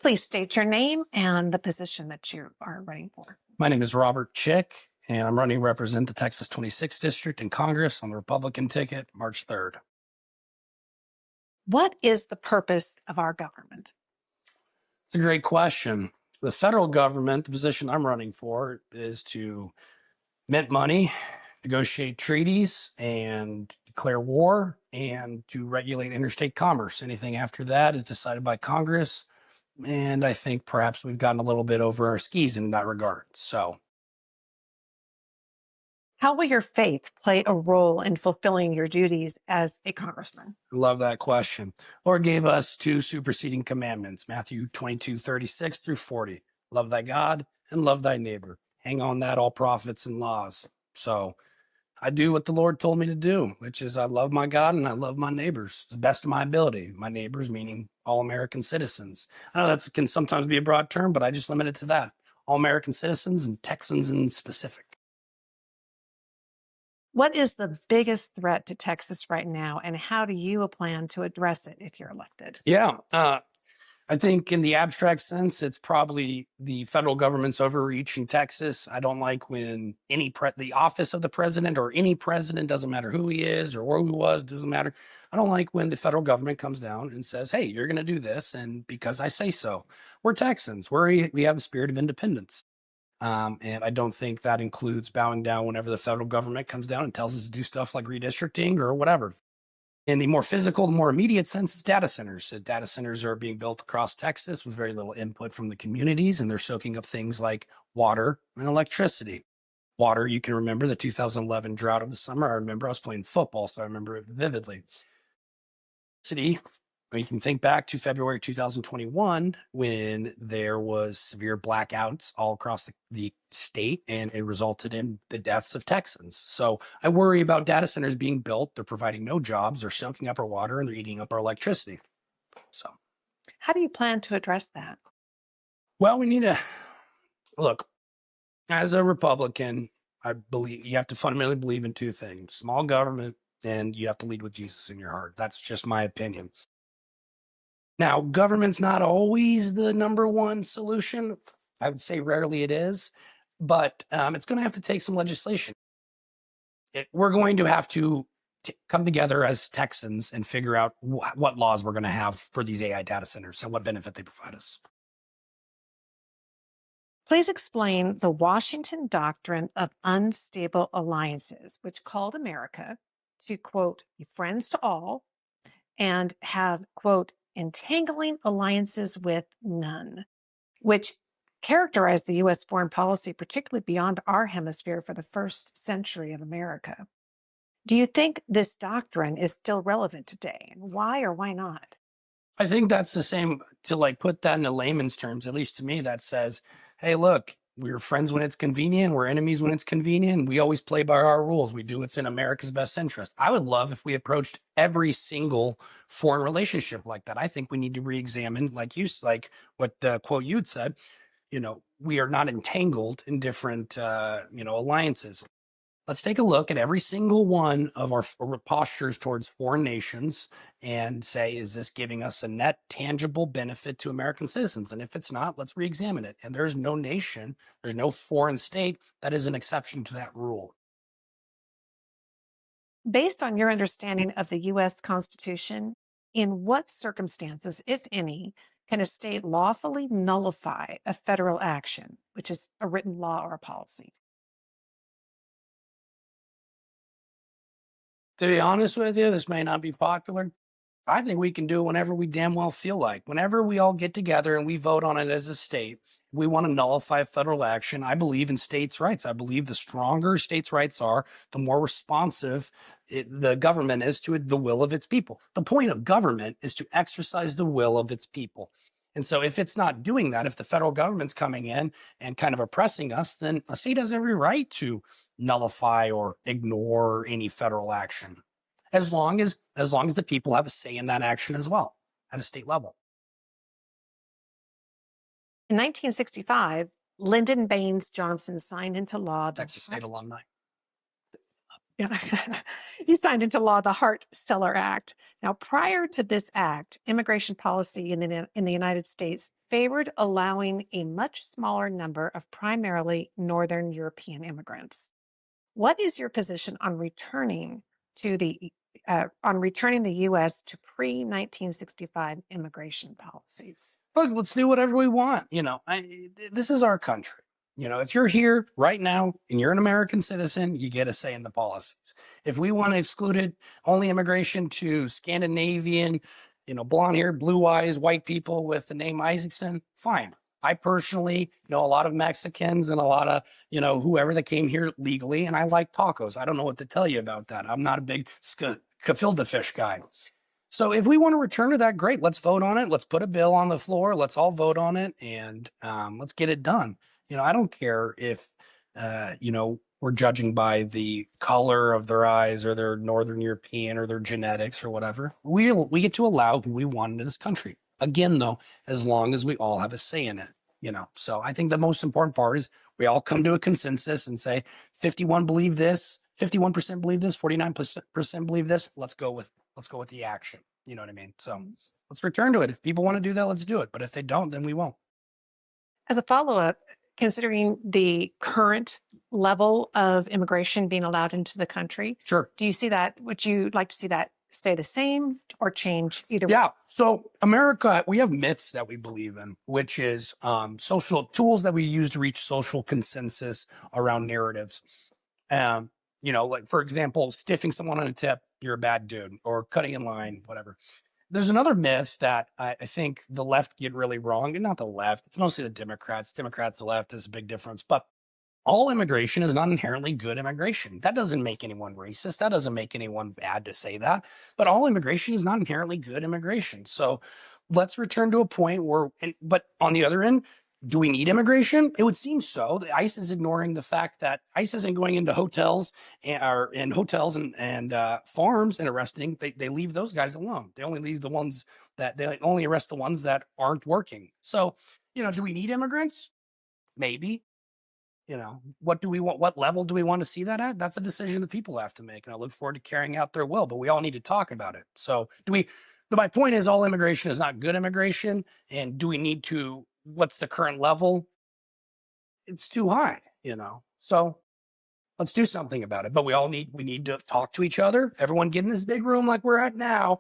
please state your name and the position that you are running for? My name is Robert Chick, and I'm running to represent the Texas 26 district in Congress on the Republican ticket, March 3rd. What is the purpose of our government? It's a great question. The federal government, the position I'm running for, is to mint money, negotiate treaties, and declare war, and to regulate interstate commerce. Anything after that is decided by Congress, and I think perhaps we've gotten a little bit over our skis in that regard. So, How will your faith play a role in fulfilling your duties as a congressman? love that question. Lord gave us two superseding commandments, Matthew 22:36 through 40. Love thy God and love thy neighbor. Hang on that, all prophets and laws. So I do what the Lord told me to do, which is I love my God and I love my neighbors to the best of my ability. My neighbors, meaning all American citizens. I know that can sometimes be a broad term, but I just limit it to that. All American citizens and Texans in specific. What is the biggest threat to Texas right now, and how do you plan to address it if you're elected? Yeah, I think in the abstract sense, it's probably the federal government's overreach in Texas. I don't like when the office of the president or any president, doesn't matter who he is or where he was, doesn't matter. I don't like when the federal government comes down and says, hey, you're going to do this. And because I say so, we're Texans. We have a spirit of independence. And I don't think that includes bowing down whenever the federal government comes down and tells us to do stuff like redistricting or whatever. In the more physical, the more immediate sense, it's data centers. So data centers are being built across Texas with very little input from the communities, and they're soaking up things like water and electricity. Water, you can remember the 2011 drought of the summer. I remember I was playing football, so I remember it vividly. City, you can think back to February 2021 when there was severe blackouts all across the state, and it resulted in the deaths of Texans. So I worry about data centers being built. They're providing no jobs. They're soaking up our water and they're eating up our electricity. So, How do you plan to address that? well, we need to look. As a Republican, I believe you have to fundamentally believe in two things: small government, and you have to lead with Jesus in your heart. That's just my opinion. Now, government's not always the number one solution. I would say rarely it is, but it's going to have to take some legislation. We're going to have to come together as Texans and figure out what laws we're going to have for these AI data centers and what benefit they provide us. Please explain the Washington doctrine of unstable alliances, which called America to, quote, be friends to all and have, quote, entangling alliances with none, which characterized the U.S. foreign policy, particularly beyond our hemisphere for the first century of America. Do you think this doctrine is still relevant today? And why or why not? I think that's the same, to like put that into layman's terms, at least to me, that says, hey, look, we're friends when it's convenient. We're enemies when it's convenient. We always play by our rules. We do what's in America's best interest. I would love if we approached every single foreign relationship like that. I think we need to re-examine, like what the quote you'd said, we are not entangled in different, alliances. Let's take a look at every single one of our postures towards foreign nations and say, is this giving us a net tangible benefit to American citizens? And if it's not, let's re-examine it. And there's no nation, there's no foreign state that is an exception to that rule. Based on your understanding of the U.S. Constitution, in what circumstances, if any, can a state lawfully nullify a federal action, which is a written law or a policy? To be honest with you, this may not be popular. I think we can do it whenever we damn well feel like. Whenever we all get together and we vote on it as a state, we want to nullify federal action. I believe in states' rights. I believe the stronger states' rights are, the more responsive the government is to the will of its people. The point of government is to exercise the will of its people. And so if it's not doing that, if the federal government's coming in and kind of oppressing us, then a state has every right to nullify or ignore any federal action, as long as the people have a say in that action as well at a state level. In 1965, Lyndon Baines Johnson signed into law Texas State alumni. Yeah. He signed into law the Hart-Celler Act. Now, prior to this act, immigration policy in the United States favored allowing a much smaller number of primarily Northern European immigrants. What is your position on returning the U.S. to pre-1965 immigration policies? Look, let's do whatever we want. This is our country. If you're here right now and you're an American citizen, you get a say in the policies. If we want to exclude it, only immigration to Scandinavian, blonde haired, blue eyes, white people with the name Isaacson, fine. I personally know a lot of Mexicans and a lot of, whoever that came here legally, and I like tacos. I don't know what to tell you about that. I'm not a big gefilte fish guy. So if we want to return to that, great. Let's vote on it. Let's put a bill on the floor. Let's all vote on it, and let's get it done. I don't care if we're judging by the color of their eyes or their Northern European or their genetics or whatever. We get to allow who we want into this country. Again, though, as long as we all have a say in it. So I think the most important part is we all come to a consensus and say 51% believe this, 49% believe this. Let's go with the action. You know what I mean? So let's return to it. If people want to do that, let's do it. But if they don't, then we won't. As a follow-up, considering the current level of immigration being allowed into the country, Sure. do you see that? Would you like to see that stay the same or change either way? Yeah. So America, we have myths that we believe in, which is social tools that we use to reach social consensus around narratives. Like for example, stiffing someone on a tip, you're a bad dude, or cutting in line, whatever. There's another myth that I think the left get really wrong, and not the left. It's mostly the Democrats. Democrats, the left is a big difference, but all immigration is not inherently good immigration. That doesn't make anyone racist. That doesn't make anyone bad to say that. But all immigration is not inherently good immigration. So let's return to a point but on the other end, do we need immigration? It would seem so. The ICE is ignoring the fact that ICE isn't going into hotels and farms and arresting. They leave those guys alone. They only arrest the ones that aren't working. So, do we need immigrants? Maybe. What do we want? What level do we want to see that at? That's a decision that people have to make. And I look forward to carrying out their will, but we all need to talk about it. So my point is all immigration is not good immigration. And do we need to, what's the current level? It's too high, so let's do something about it. But we need to talk to each other. Everyone get in this big room like we're at now.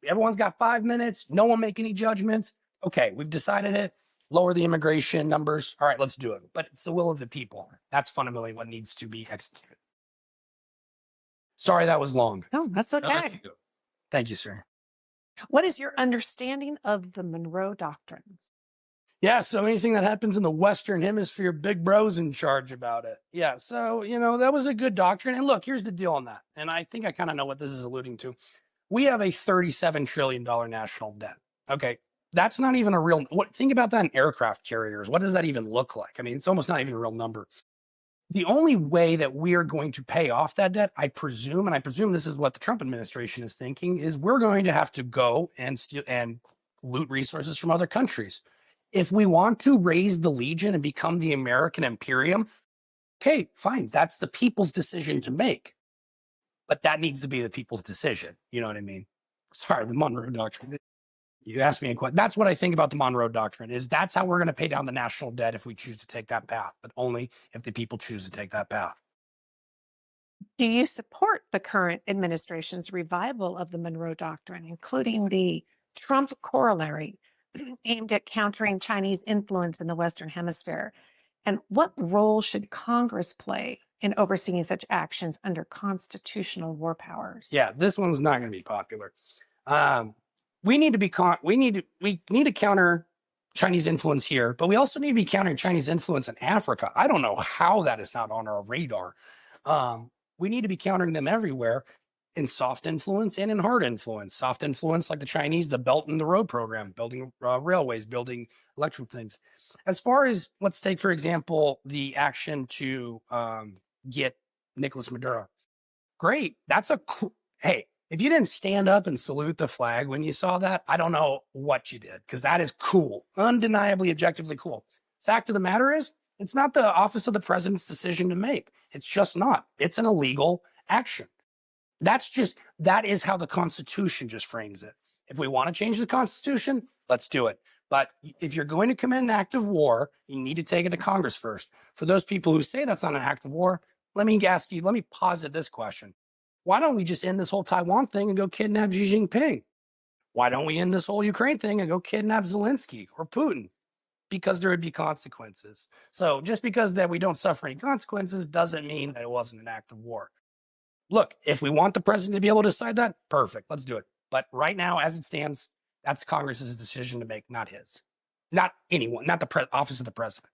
Everyone's got 5 minutes. No one make any judgments. Okay. We've decided it. Lower the immigration numbers. All right, let's do it. But it's the will of the people. That's fundamentally what needs to be executed. Sorry that was long. No, that's okay. No, that's good. Thank you, sir. What is your understanding of the Monroe Doctrine? Yeah, so anything that happens in the Western Hemisphere, Big Bro's in charge about it. Yeah, so, that was a good doctrine. And look, here's the deal on that. And I think I kind of know what this is alluding to. We have a $37 trillion national debt. Okay. That's not even a real, think about that in aircraft carriers. What does that even look like? I mean, it's almost not even a real number. The only way that we are going to pay off that debt, I presume this is what the Trump administration is thinking, is we're going to have to go and steal and loot resources from other countries. If we want to raise the Legion and become the American Imperium, okay, fine. That's the people's decision to make. But that needs to be the people's decision. You know what I mean? Sorry, the Monroe Doctrine. You asked me a question. That's what I think about the Monroe Doctrine, is that's how we're going to pay down the national debt if we choose to take that path, but only if the people choose to take that path. Do you support the current administration's revival of the Monroe Doctrine, including the Trump corollary aimed at countering Chinese influence in the Western Hemisphere? And what role should Congress play in overseeing such actions under constitutional war powers? Yeah, this one's not going to be popular. We need to counter Chinese influence here, but we also need to be countering Chinese influence in Africa. I don't know how that is not on our radar. We need to be countering them everywhere, in soft influence and in hard influence. Soft influence like the Chinese, the Belt and the Road program, building railways, building electric things. As far as, let's take, for example, the action to get Nicolas Maduro. Great. That's hey, if you didn't stand up and salute the flag when you saw that, I don't know what you did, because that is cool. Undeniably, objectively cool. Fact of the matter is, it's not the office of the president's decision to make. It's just not. It's an illegal action. That is how the Constitution just frames it. If we want to change the Constitution, let's do it. But if you're going to commit an act of war, you need to take it to Congress first. For those people who say that's not an act of war, let me posit this question. Why don't we just end this whole Taiwan thing and go kidnap Xi Jinping? Why don't we end this whole Ukraine thing and go kidnap Zelensky or Putin? Because there would be consequences. So just because that we don't suffer any consequences doesn't mean that it wasn't an act of war. Look, if we want the president to be able to decide that, perfect, let's do it. But right now, as it stands, that's Congress's decision to make, not his. Not anyone, not the office of the president.